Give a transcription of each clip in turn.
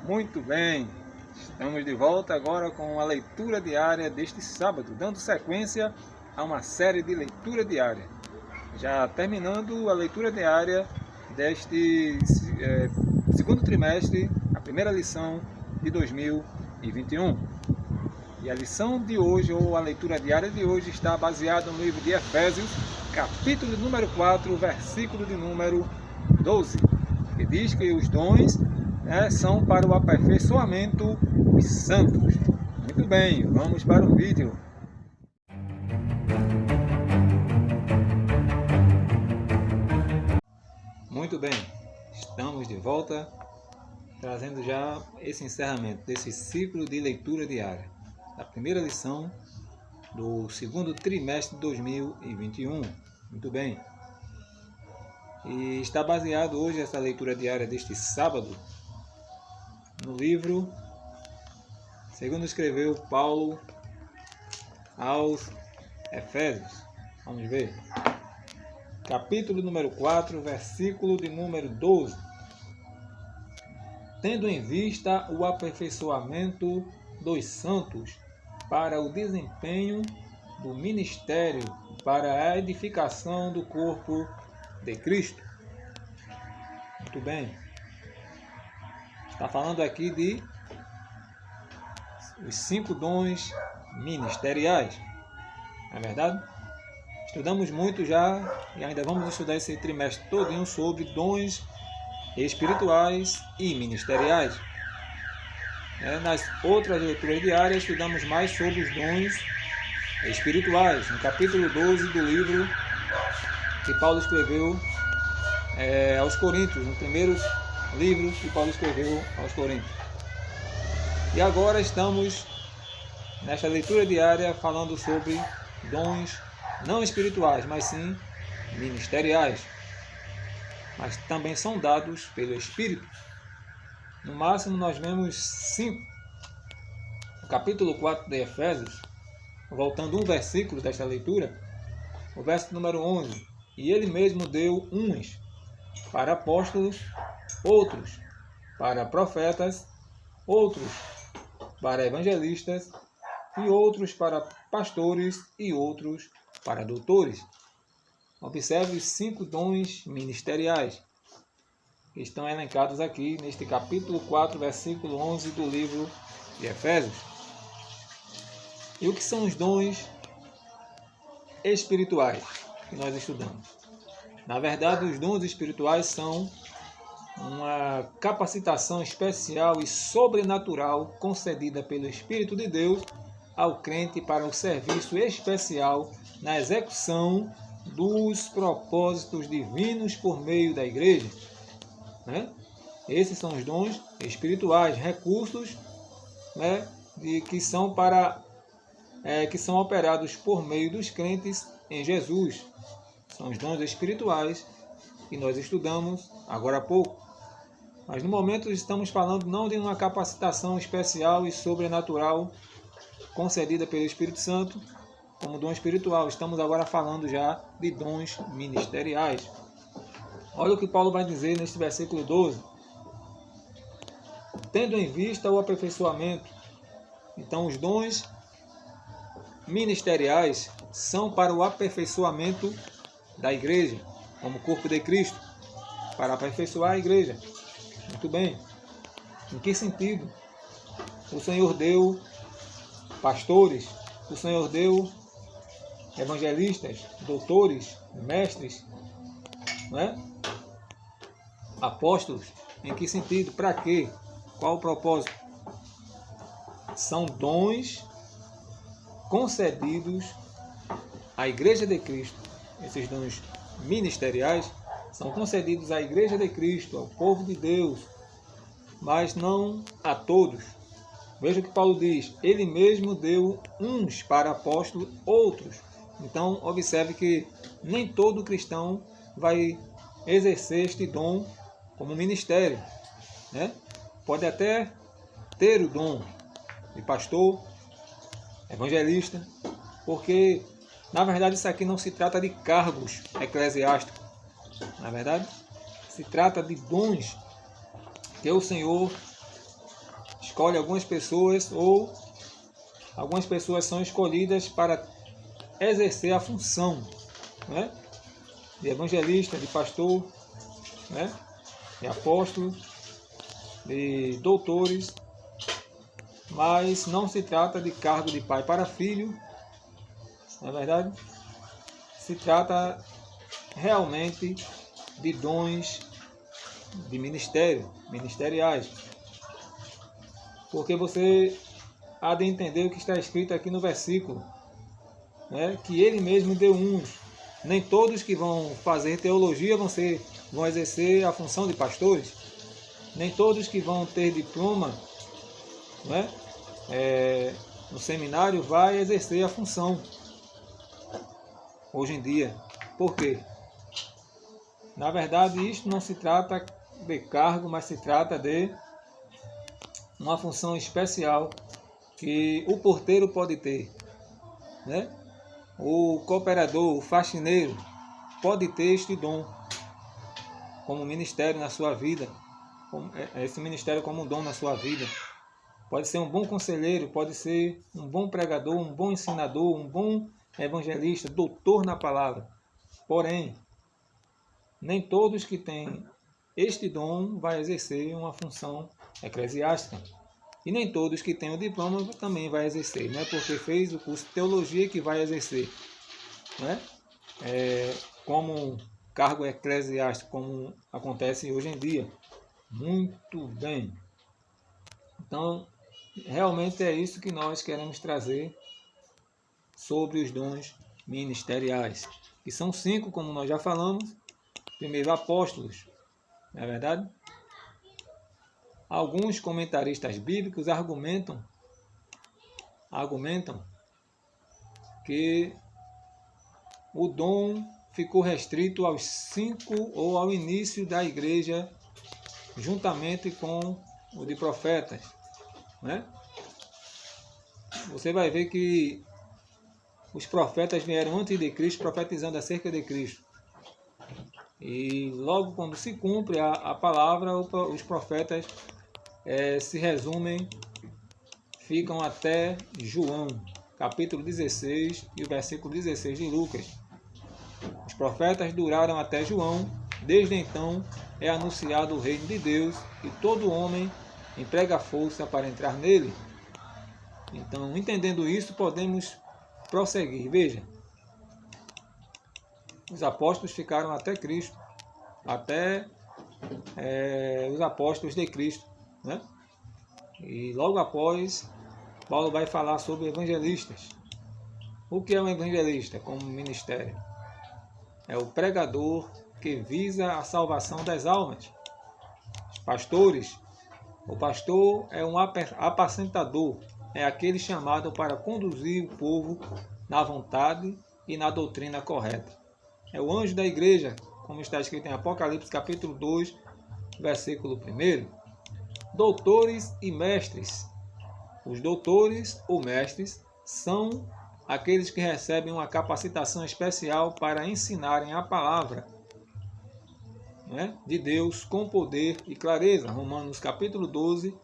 Muito bem, estamos de volta agora com a leitura diária deste sábado, dando sequência a uma série de leitura diária. Já terminando a leitura diária deste segundo trimestre, a primeira lição de 2021. E a lição de hoje, ou a leitura diária de hoje, está baseada no livro de Efésios, capítulo número 4, versículo de número 12, que diz que os dons são para o aperfeiçoamento dos santos. Muito bem, vamos para o vídeo. Muito bem, estamos de volta, trazendo já esse encerramento desse ciclo de leitura diária, da primeira lição do segundo trimestre de 2021. Muito bem. E está baseado hoje essa leitura diária deste sábado no livro, segundo escreveu Paulo aos Efésios. Vamos ver. Capítulo número 4, versículo de número 12. Tendo em vista o aperfeiçoamento dos santos para o desempenho do ministério, para a edificação do corpo de Cristo. Muito bem. Está falando aqui de os 5 dons ministeriais. Não é verdade? Estudamos muito já e ainda vamos estudar esse trimestre todinho sobre dons espirituais e ministeriais. Nas outras leituras diárias estudamos mais sobre os dons espirituais, no capítulo 12 do livro que Paulo escreveu aos Coríntios, no primeiro livro que Paulo escreveu aos Coríntios. E agora estamos nesta leitura diária falando sobre dons não espirituais, mas sim ministeriais, mas também são dados pelo Espírito. No máximo nós vemos 5. No capítulo 4 de Efésios, voltando um versículo desta leitura, o verso número 11, e ele mesmo deu uns para apóstolos, outros para profetas, outros para evangelistas, e outros para pastores, e outros para doutores. Observe os 5 dons ministeriais que estão elencados aqui neste capítulo 4, versículo 11 do livro de Efésios. E o que são os dons espirituais que nós estudamos? Na verdade, os dons espirituais são uma capacitação especial e sobrenatural concedida pelo Espírito de Deus ao crente para um serviço especial na execução dos propósitos divinos por meio da igreja. Esses são os dons espirituais, recursos que são operados por meio dos crentes em Jesus. São os dons espirituais que nós estudamos agora há pouco. Mas no momento estamos falando não de uma capacitação especial e sobrenatural concedida pelo Espírito Santo como dom espiritual. Estamos agora falando já de dons ministeriais. Olha o que Paulo vai dizer neste versículo 12. Tendo em vista o aperfeiçoamento. Então, os dons ministeriais são para o aperfeiçoamento da igreja, como corpo de Cristo, para aperfeiçoar a igreja. Muito bem. Em que sentido? O Senhor deu pastores, o Senhor deu evangelistas, doutores, mestres, apóstolos. Em que sentido? Para quê? Qual o propósito? São dons concedidos à Igreja de Cristo. Esses dons ministeriais são concedidos à Igreja de Cristo, ao povo de Deus, mas não a todos. Veja o que Paulo diz. Ele mesmo deu uns para apóstolos, outros. Então, observe que nem todo cristão vai exercer este dom como ministério. Pode até ter o dom de pastor, evangelista, porque, na verdade, isso aqui não se trata de cargos eclesiásticos. Na verdade, se trata de dons que o Senhor escolhe algumas pessoas ou algumas pessoas são escolhidas para exercer a função, né, de evangelista, de pastor, né, de apóstolo, de doutores, mas não se trata de cargo de pai para filho, na verdade, se trata realmente de dons de ministeriais, porque você há de entender o que está escrito aqui no versículo, né, que ele mesmo deu uns. Nem todos que vão fazer teologia vão exercer a função de pastores, nem todos que vão ter diploma, né, no seminário vai exercer a função hoje em dia. Por quê? Na verdade, isto não se trata de cargo, mas se trata de uma função especial que o porteiro pode ter, né? O cooperador, o faxineiro pode ter este dom como ministério na sua vida, esse ministério como um dom na sua vida. Pode ser um bom conselheiro, pode ser um bom pregador, um bom ensinador, um bom evangelista, doutor na palavra. Porém, nem todos que têm este dom vai exercer uma função eclesiástica. E nem todos que têm o diploma também vai exercer. Não é porque fez o curso de teologia que vai exercer, né, como cargo eclesiástico, como acontece hoje em dia. Muito bem. Então, realmente é isso que nós queremos trazer sobre os dons ministeriais, que são 5, como nós já falamos. Primeiro, apóstolos, não é verdade? Alguns comentaristas bíblicos argumentam que o dom ficou restrito aos 5 ou ao início da igreja, juntamente com o de profetas, né? Você vai ver que os profetas vieram antes de Cristo profetizando acerca de Cristo. E logo quando se cumpre a palavra, os profetas se resumem, ficam até João, capítulo 16 e o versículo 16 de Lucas. Os profetas duraram até João. Desde então é anunciado o reino de Deus e todo homem emprega força para entrar nele. Então, entendendo isso, podemos prosseguir. Veja, os apóstolos ficaram até Cristo, até os apóstolos de Cristo, né? E logo após, Paulo vai falar sobre evangelistas. O que é um evangelista como ministério? É o pregador que visa a salvação das almas. Os pastores. O pastor é um apacentador, é aquele chamado para conduzir o povo na vontade e na doutrina correta. É o anjo da igreja, como está escrito em Apocalipse capítulo 2, versículo 1. Doutores e mestres. Os doutores ou mestres são aqueles que recebem uma capacitação especial para ensinarem a palavra, né, de Deus com poder e clareza. Romanos capítulo 12,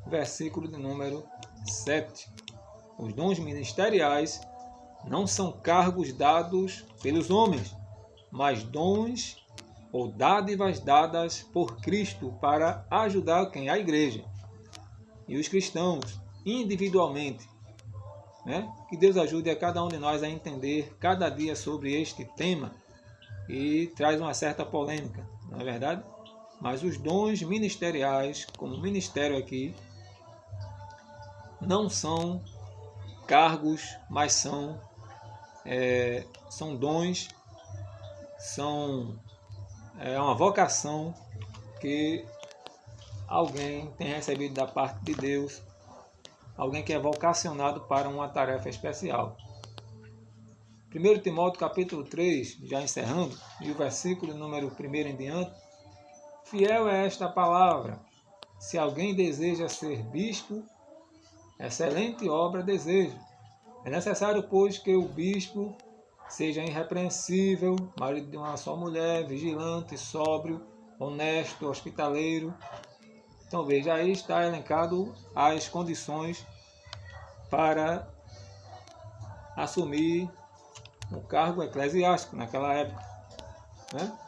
versículo de número 7. Os dons ministeriais não são cargos dados pelos homens, mas dons ou dádivas dadas por Cristo para ajudar quem? A igreja e os cristãos individualmente, né? Que Deus ajude a cada um de nós a entender cada dia sobre este tema, e traz uma certa polêmica, não é verdade? Mas os dons ministeriais, como ministério aqui, não são cargos, mas são dons, são uma vocação que alguém tem recebido da parte de Deus, alguém que é vocacionado para uma tarefa especial. 1 Timóteo capítulo 3, já encerrando, e o versículo número 1 em diante: fiel é esta palavra, se alguém deseja ser bispo, excelente obra deseja. É necessário, pois, que o bispo seja irrepreensível, marido de uma só mulher, vigilante, sóbrio, honesto, hospitaleiro, Então veja, aí está elencado as condições para assumir um cargo eclesiástico naquela época, né?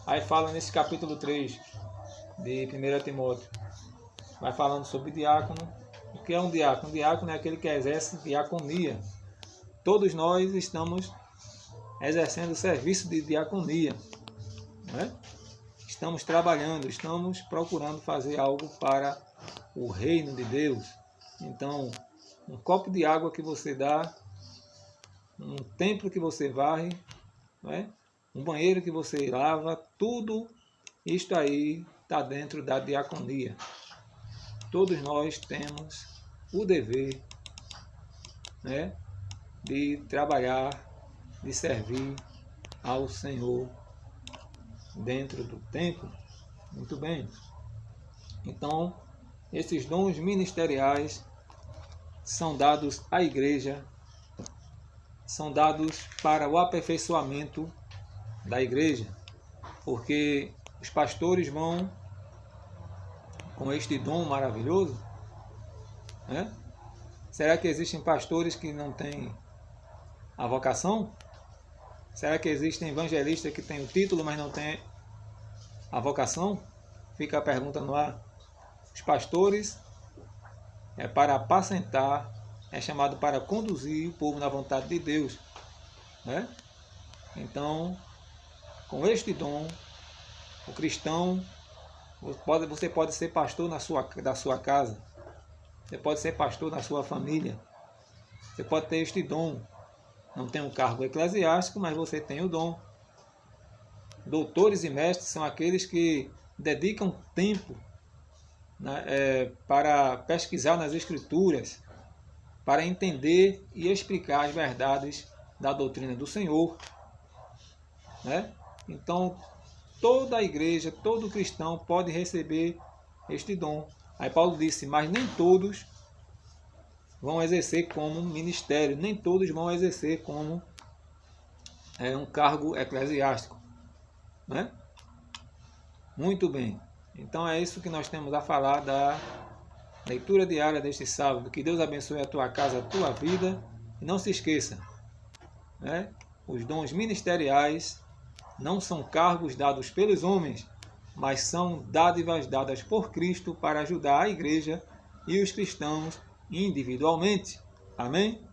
Aí fala nesse capítulo 3 de 1 Timóteo, vai falando sobre diácono. O que é um diácono? Um diácono é aquele que exerce diaconia. Todos nós estamos exercendo o serviço de diaconia, né? Estamos trabalhando, estamos procurando fazer algo para o reino de Deus. Então, um copo de água que você dá, um templo que você varre, né? Um banheiro que você lava, tudo isto aí está dentro da diaconia. Todos nós temos o dever, né, de trabalhar, de servir ao Senhor dentro do templo. Muito bem. Então, esses dons ministeriais são dados à igreja, são dados para o aperfeiçoamento da igreja, porque os pastores vão com este dom maravilhoso, né? Será que existem pastores que não têm a vocação? Será que existem evangelistas que têm o título, mas não têm a vocação? Fica a pergunta no ar. Os pastores é para apacentar, é chamado para conduzir o povo na vontade de Deus, né? Então, com este dom, o cristão, você pode ser pastor da sua casa, você pode ser pastor na sua família, você pode ter este dom. Não tem um cargo eclesiástico, mas você tem o dom. Doutores e mestres são aqueles que dedicam tempo, né, para pesquisar nas Escrituras, para entender e explicar as verdades da doutrina do Senhor, né? Então, toda a igreja, todo cristão pode receber este dom. Aí Paulo disse, mas nem todos vão exercer como ministério, nem todos vão exercer como um cargo eclesiástico, né? Muito bem. Então é isso que nós temos a falar da leitura diária deste sábado. Que Deus abençoe a tua casa, a tua vida. E não se esqueça, né? Os dons ministeriais não são cargos dados pelos homens, mas são dádivas dadas por Cristo para ajudar a igreja e os cristãos individualmente. Amém?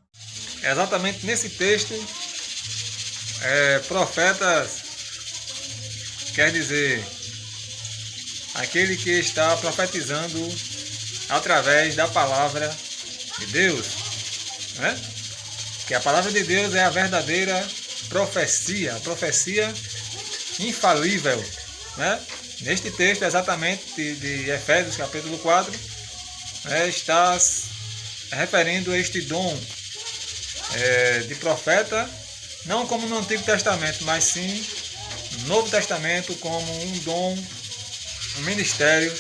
Exatamente nesse texto, profetas quer dizer aquele que está profetizando através da palavra de Deus, né? Que a palavra de Deus é a verdadeira profecia, a profecia infalível, né? Neste texto exatamente de Efésios capítulo 4, está referindo a este dom de profeta, não como no Antigo Testamento, mas sim no Novo Testamento como um dom, um ministério,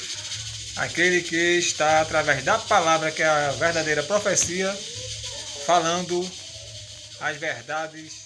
aquele que está através da palavra, que é a verdadeira profecia, falando as verdades